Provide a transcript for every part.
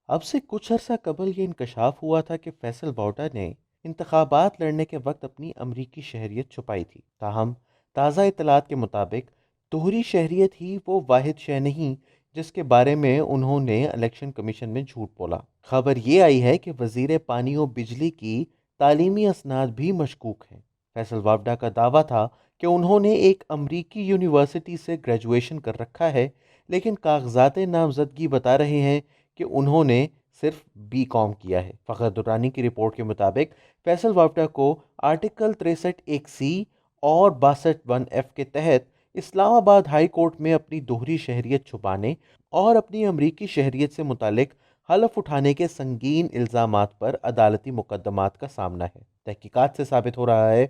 اب سے کچھ عرصہ قبل یہ انکشاف ہوا تھا کہ فیصل واؤڈا نے انتخابات لڑنے کے وقت اپنی امریکی شہریت چھپائی تھی۔ تاہم تازہ اطلاعات کے مطابق دوہری شہریت ہی وہ واحد شے نہیں جس کے بارے میں انہوں نے الیکشن کمیشن میں جھوٹ بولا۔ خبر یہ آئی ہے کہ وزیر پانی و بجلی کی تعلیمی اسناد بھی مشکوک ہیں۔ فیصل واؤڈا کا دعویٰ تھا کہ انہوں نے ایک امریکی یونیورسٹی سے گریجویشن کر رکھا ہے، لیکن کاغذات نامزدگی بتا رہے ہیں کہ انہوں نے صرف بی کام کیا ہے۔ فخر درانی کی رپورٹ کے مطابق فیصل واؤڈا کو آرٹیکل 63(1)(c) اور 62(1)(f) کے تحت اسلام آباد ہائی کورٹ میں اپنی دوہری شہریت چھپانے اور اپنی امریکی شہریت سے متعلق حلف اٹھانے کے سنگین الزامات پر عدالتی مقدمات کا سامنا ہے۔ تحقیقات سے ثابت ہو رہا ہے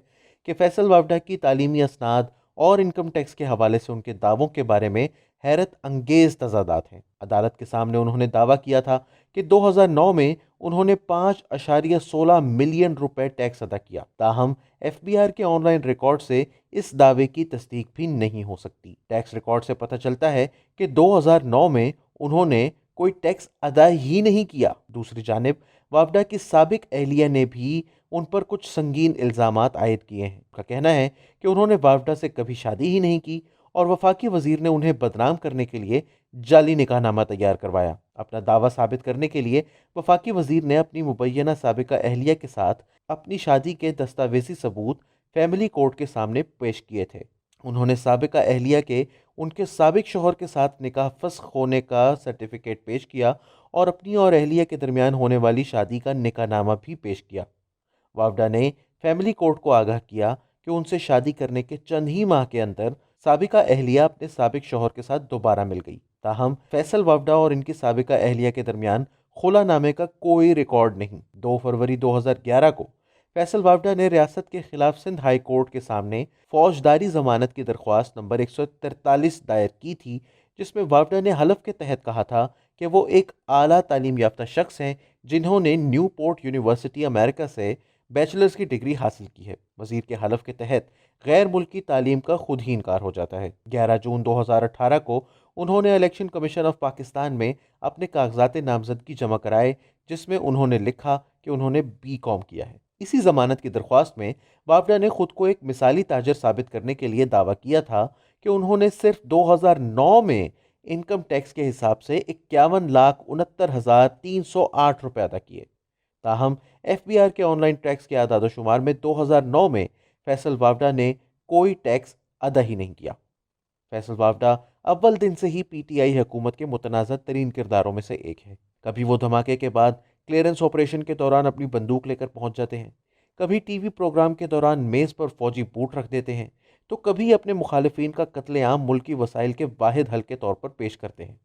کہ فیصل واؤڈا کی تعلیمی اسناد اور انکم ٹیکس کے حوالے سے ان کے دعووں کے بارے میں حیرت انگیز تضادات ہیں۔ عدالت کے سامنے انہوں نے دعویٰ کیا تھا کہ 2009 میں انہوں نے 5.16 ملین روپے ٹیکس ادا کیا، تاہم ایف بی آر کے آن لائن ریکارڈ سے اس دعوے کی تصدیق بھی نہیں ہو سکتی۔ ٹیکس ریکارڈ سے پتہ چلتا ہے کہ 2009 میں انہوں نے کوئی ٹیکس ادا ہی نہیں کیا۔ دوسری جانب واؤڈا کی سابق اہلیہ نے بھی ان پر کچھ سنگین الزامات عائد کیے ہیں۔ ان کا کہنا ہے کہ انہوں نے واؤڈا سے کبھی شادی ہی نہیں کی اور وفاقی وزیر نے انہیں بدنام کرنے کے لیے جعلی نکاح نامہ تیار کروایا۔ اپنا دعویٰ ثابت کرنے کے لیے وفاقی وزیر نے اپنی مبینہ سابقہ اہلیہ کے ساتھ اپنی شادی کے دستاویزی ثبوت فیملی کورٹ کے سامنے پیش کیے تھے۔ انہوں نے سابقہ اہلیہ کے ان کے سابق شوہر کے ساتھ نکاح فسخ ہونے کا سرٹیفکیٹ پیش کیا اور اپنی اور اہلیہ کے درمیان ہونے والی شادی کا نکاح نامہ بھی پیش کیا۔ واؤڈا نے فیملی کورٹ کو آگاہ کیا کہ ان سے شادی کرنے کے چند ہی ماہ کے اندر سابقہ اہلیہ اپنے سابق شوہر کے ساتھ دوبارہ مل گئی۔ تاہم فیصل واؤڈا اور ان کی سابقہ اہلیہ کے درمیان خلا نامے کا کوئی ریکارڈ نہیں۔ 2 فروری 2011 کو فیصل واؤڈا نے ریاست کے خلاف سندھ ہائی کورٹ کے سامنے فوجداری ضمانت کی درخواست نمبر 143 دائر کی تھی، جس میں واؤڈا نے حلف کے تحت کہا تھا کہ وہ ایک اعلیٰ تعلیم یافتہ شخص ہیں جنہوں نے نیو پورٹ یونیورسٹی امریکہ سے بیچلرز کی ڈگری حاصل کی ہے۔ وزیر کے حلف کے تحت غیر ملکی تعلیم کا خود ہی انکار ہو جاتا ہے۔ 11 جون 2018 کو انہوں نے الیکشن کمیشن آف پاکستان میں اپنے کاغذات نامزدگی جمع کرائے، جس میں انہوں نے لکھا کہ انہوں نے بی کام کیا ہے۔ اسی ضمانت کی درخواست میں واؤڈا نے خود کو ایک مثالی تاجر ثابت کرنے کے لیے دعویٰ کیا تھا کہ انہوں نے صرف 2009 میں انکم ٹیکس کے حساب سے 51,69,308 روپے ادا کیے۔ تاہم ایف بی آر کے آن لائن ٹیکس کے اعداد و شمار میں 2009 میں فیصل واؤڈا نے کوئی ٹیکس ادا ہی نہیں کیا۔ فیصل واؤڈا اول دن سے ہی پی ٹی آئی حکومت کے متنازع ترین کرداروں میں سے ایک ہے۔ کبھی وہ دھماکے کے بعد کلیئرنس آپریشن کے دوران اپنی بندوق لے کر پہنچ جاتے ہیں، کبھی ٹی وی پروگرام کے دوران میز پر فوجی بوٹ رکھ دیتے ہیں، تو کبھی اپنے مخالفین کا قتل عام ملکی وسائل کے واحد حل کے طور پر پیش کرتے ہیں۔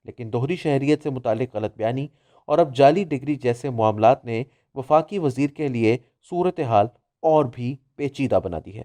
لیکن دوہری شہریت سے متعلق غلط بیانی اور اب جعلی ڈگری جیسے معاملات نے وفاقی وزیر کے لیے صورتحال اور بھی پیچیدہ بنا دی ہے۔